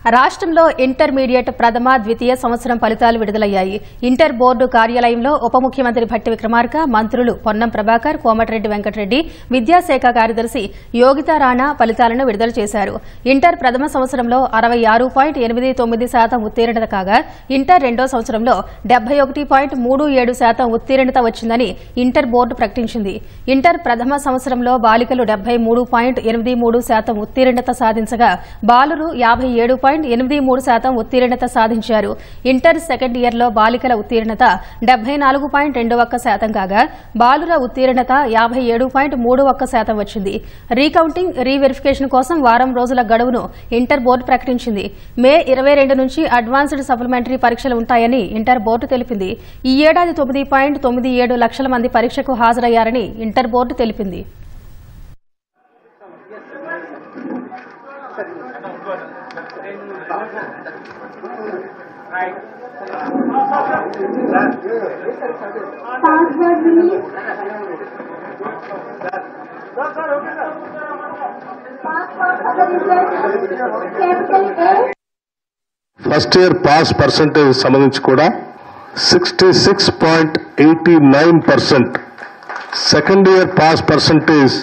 రాష్ట్రంలో ఇంటర్మీడియట్ ప్రథమ ద్వితీయ సంవత్సరం ఫలితాలు విడుదలయ్యాయి. ఇంటర్ బోర్డు కార్యాలయంలో ఉప ముఖ్యమంత్రి భట్టి విక్రమార్క, మంత్రులు పొన్నం ప్రభాకర్, కోమటిరెడ్డి వెంకటరెడ్డి, విద్యాశాఖ కార్యదర్శి యోగితా రాణా ఫలితాలను విడుదల చేశారు. ఇంటర్ ప్రథమ సంవత్సరంలో 66.89% ఉత్తీర్ణత కాగా, ఇంటర్ రెండో సంవత్సరంలో 71.37% ఉత్తీర్ణత వచ్చిందని ఇంటర్ బోర్డు ప్రకటించింది. ఇంటర్ ప్రథమ సంవత్సరంలో బాలికలు 73.83% ఉత్తీర్ణత సాధించగా, బాలురు 57.83% ఉత్తీర్ణత సాధించారు. ఇంటర్ సెకండ్ ఇయర్లో బాలికల ఉత్తీర్ణత 74.21% కాగా, బాలుర ఉత్తీర్ణత 57.31% వచ్చింది. రీకౌంటింగ్, రీవెరిఫికేషన్ కోసం వారం రోజుల గడువును ఇంటర్ బోర్డు ప్రకటించింది. మే 22 నుంచి అడ్వాన్స్డ్ సప్లిమెంటరీ పరీక్షలు ఉంటాయని ఇంటర్ బోర్డు తెలిపింది. ఈ ఏడాది 9.97 లక్షల మంది పరీక్షకు హాజరయ్యారని ఇంటర్ బోర్డు తెలిపింది. ఫస్ట్ ఇయర్ పాస్ పర్సెంటేజ్ సంబంధించి కూడా 66.89%, సెకండ్ ఇయర్ పాస్ పర్సెంటేజ్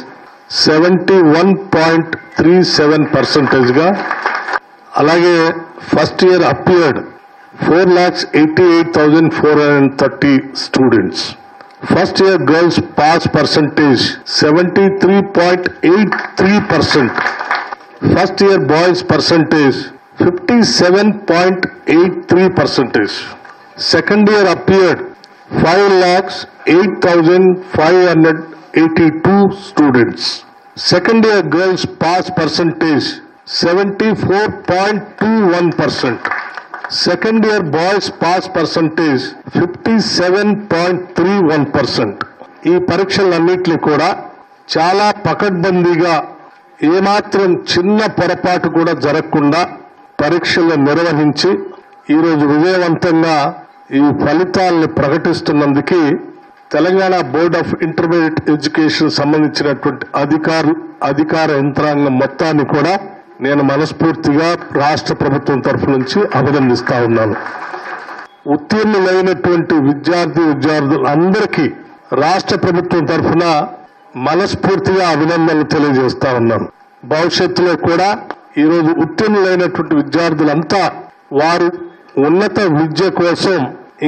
71.37% గా, అలాగే first year appeared 4,88,430 students. First year girls pass percentage 73.83%, first year boys percentage 57.83%. Second year appeared 5,08,582 students. Second year girls pass percentage 74.21%. Second year boys pass percentage 57.31%. ఈ పరీక్షలన్నింటినీ కూడా చాలా పకడ్బందీగా, ఏమాత్రం చిన్న పొరపాటు కూడా జరగకుండా పరీక్షలు నిర్వహించి ఈరోజు విజయవంతంగా ఈ ఫలితాలను ప్రకటిస్తున్నందుకు Telangana board of intermediate education సంబంధించినటువంటి అధికార యంత్రాంగం మొత్తాన్ని కూడా నేను మనస్ఫూర్తిగా రాష్ట్ర ప్రభుత్వం తరఫు నుంచి అభినందిస్తా ఉన్నాను. ఉత్తీర్ణులైనటువంటి విద్యార్థులందరికీ రాష్ట్ర ప్రభుత్వం తరఫున మనస్ఫూర్తిగా అభినందనలు తెలియజేస్తా ఉన్నాను. భవిష్యత్తులో కూడా ఈరోజు ఉత్తీర్ణులైనటువంటి విద్యార్థులంతా వారు ఉన్నత విద్య కోసం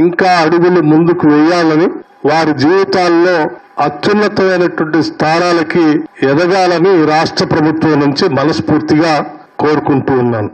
ఇంకా అడుగులు ముందుకు వేయాలని, వారి జీవితాల్లో అత్యున్నతమైనటువంటి స్థానాలకి ఎదగాలని రాష్ట్ర ప్రభుత్వం నుంచి మనస్ఫూర్తిగా కోరుకుంటూ ఉన్నాను.